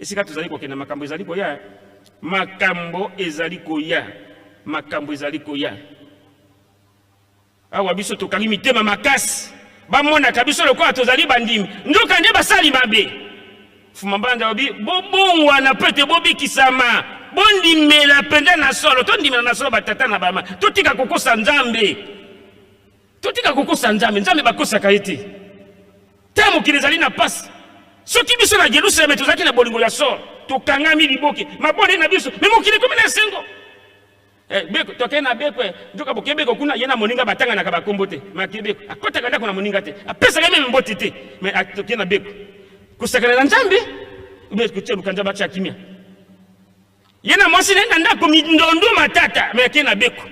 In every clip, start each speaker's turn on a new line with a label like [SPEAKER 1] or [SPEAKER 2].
[SPEAKER 1] esika tozali kokenda makambo ezali koya makambo ezali koya makambo ezali koya awa biso tokangi mitema makasi bamona kabiso lokola tozali bandimi ndoka nde basali mabe fuma banda obi bobongwa na pete bobikisama bondimela pende na solo tondimela na solo batata na bama totika kokosa nzambe nzambe bakosaka ete ta mokili ezali na pasi soki biso na Jerusalem tozalaki na bolingo ya solo tokangami liboke mabonde na biso me mokili komi na esengo beko toke na beko ndoka bokebeko kuna yena moninga batanga na kabakombo te makebeko akotaka ndako na moninga te apesaka meme mbote te me toke na beko kusakana na nzambe ube kutia lukanja bacha kimia yena mwasi nenda ndako mindondo matata me ake na beko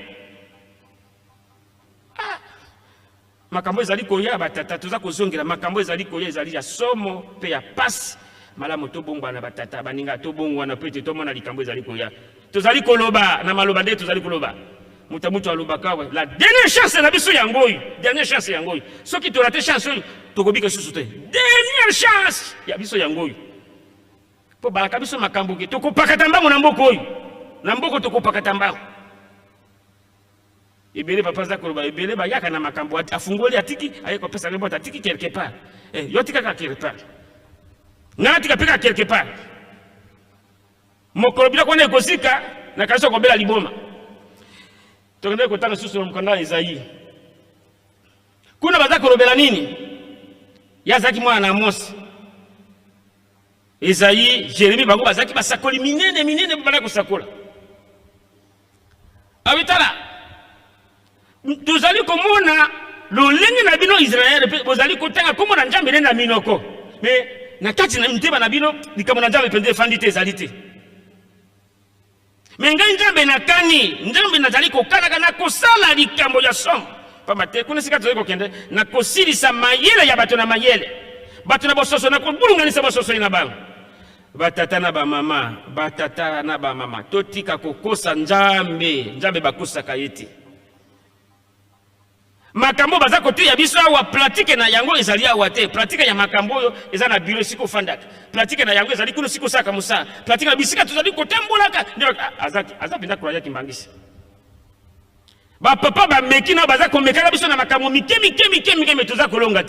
[SPEAKER 1] makambo ezali koya batata toza kozongela makambo ezali koya ezali ya somo pe ya pasi malamu tobongwa na batata baninga tobongwa na pete tomona likambo ezali koya tozali koloba na maloba nde tozali koloba mutu aloba kawe la dernière chance na biso yangoyi dernière chance yangoyi soki tolate chance oyo tokobika susu te dernière chance ya biso yangoyi po balaka biso makambo ke tokopakata mbango na mboko oyo na mboko tokopakata mbango ebele papa za koloba ebele bayaka na makambo afungoli atiki aye kopesa rebota atiki quelque part yo tika ka quelque part na tika pika quelque part mokolo bila kone kozika na kanisa kobela liboma tokende kotanga susu na mkanda Isaïe kuna baza kolobela nini yazaki mwana na Amosi Isaïe Jérémie bango bazaki basakoli minene bana kosakola abitala tozali komona lolenge na bino Israël pe bozali kotanga komona nzambe na minoko me na kati na mteba na bino likambo na nzambe pende fandite ezalite menga nzambe na kani nzambe nazali kokana na kosala likambo ya somo pamba te kuna sika tozali kokende na kosilisa mayele ya bato na mayele bato na bososo na kobulunganisa bososo na bango batata na ba mama totika kokosa nzambe bakosaka yeti makambo baza kote ya biso awa pratique na yango ezali awa te pratique ya makambo oyo eza na bureau siko fandaka pratique na yango ezali kuno siko saka musa pratique na bisika tozali kotambolaka azaki pinda kroya kimbangisi ba papa ba mekina baza komekaka biso na makambo mike toza kolonga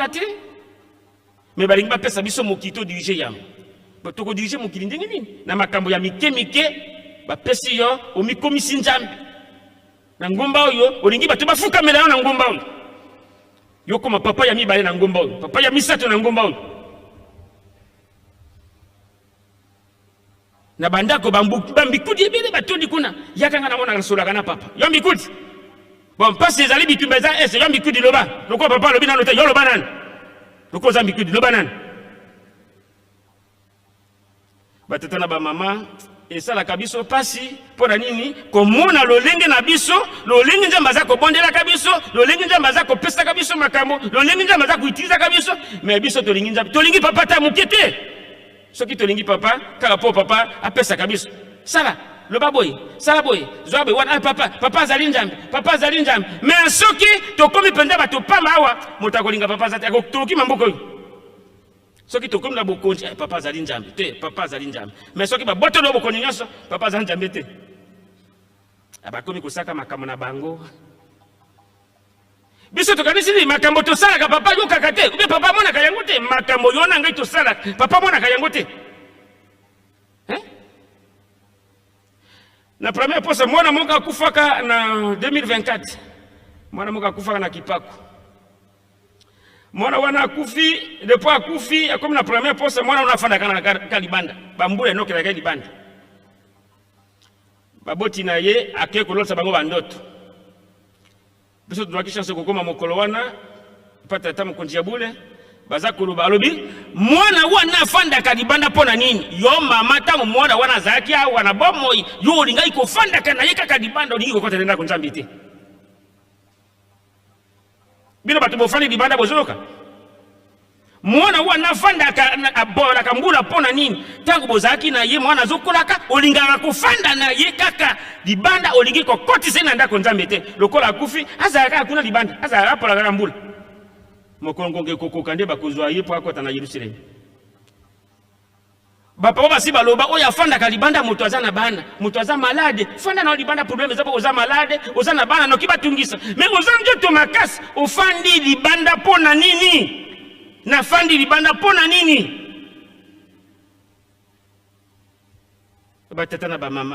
[SPEAKER 1] ti me balingi bapesa biso mokito dirige yango toko dirige mokili ndenge nini na makambo ya mike bapesi yo omikomisi nzambe na ngomba oyo olingi bato bafukamela yo na ngomba oyo yo koma papa ya mibale na ngomba oyo papa ya misato na ngomba oyo na bandako bambikudi ebele batondi kuna yakanga na mona nasolaka na papa yo mbikudi bon pasi ezali bitumba eza ese yo mbikudi loba loko papa lobi nano te yo loba nani loko za mbikudi loba nani batata na bamama esalaka biso pasi mpona nini komona lolenge na biso lolenge nzambe aza kobondelaka biso lolenge nzambe aza kopesaka biso makambo lolenge nzambe aza kuitilizaka biso me biso tolingi nzambe tolingi papa ta moke te soki tolingi papa kaka po papa apesaka biso sala loba boye sala boye zwa boye wana papa azali nzambe me soki tokomi mpenza bato pamba awa moto akolinga papa aza te toloki mamboko oyo soki tokomi na bokonzi papa azali nzambe te papa azali nzambe mais soki baboto do bokonzi nyonso papa azali nzambe te abakomi kosaka makambo na bango biso tokanisi makambo tosalaka papa yokaka te ube papa monaka yango te makambo yo na ngai tosalaka papa monaka yango te na première posa mwana moko akufaka na 2024 mwana moko akufaka na Kipako mwana wana akufi depuis akufi akomi na première posa mwana unafanda kana libanda bambula enokela ka libanda baboti na ye ake kolotsa bango bandoto biso tunaki chance kokoma mokolo wana pata tamu konjia bule baza kuluba alobi mwana wana afanda ka libanda pona nini yo mama tamu mwana wana zaki awa na bomo yo lingai kofanda kana yeka ka libanda olingi kokota nenda konjambi te bino bato bofandi libanda bozoka mwana wana afanda abola kambula pona nini tangu bozaki na ye mwana zokolaka olingaka kofanda na ye kaka libanda olingi kokotisa na ndako nzambe te lokola akufi azalaka kuna libanda azalaka pola kambula mokongo nge kokoka nde bakozwa ye po akota na Yerusalem Bapa basi baloba oya fanda kalibanda moto aza na bana, moto aza malade, fanda na libanda problème zabo oza malade, oza na bana no kibatungisa. Mais oza njoto makasi, ofandi libanda pona nini? Na fandi libanda pona nini? Ba tata na ba mama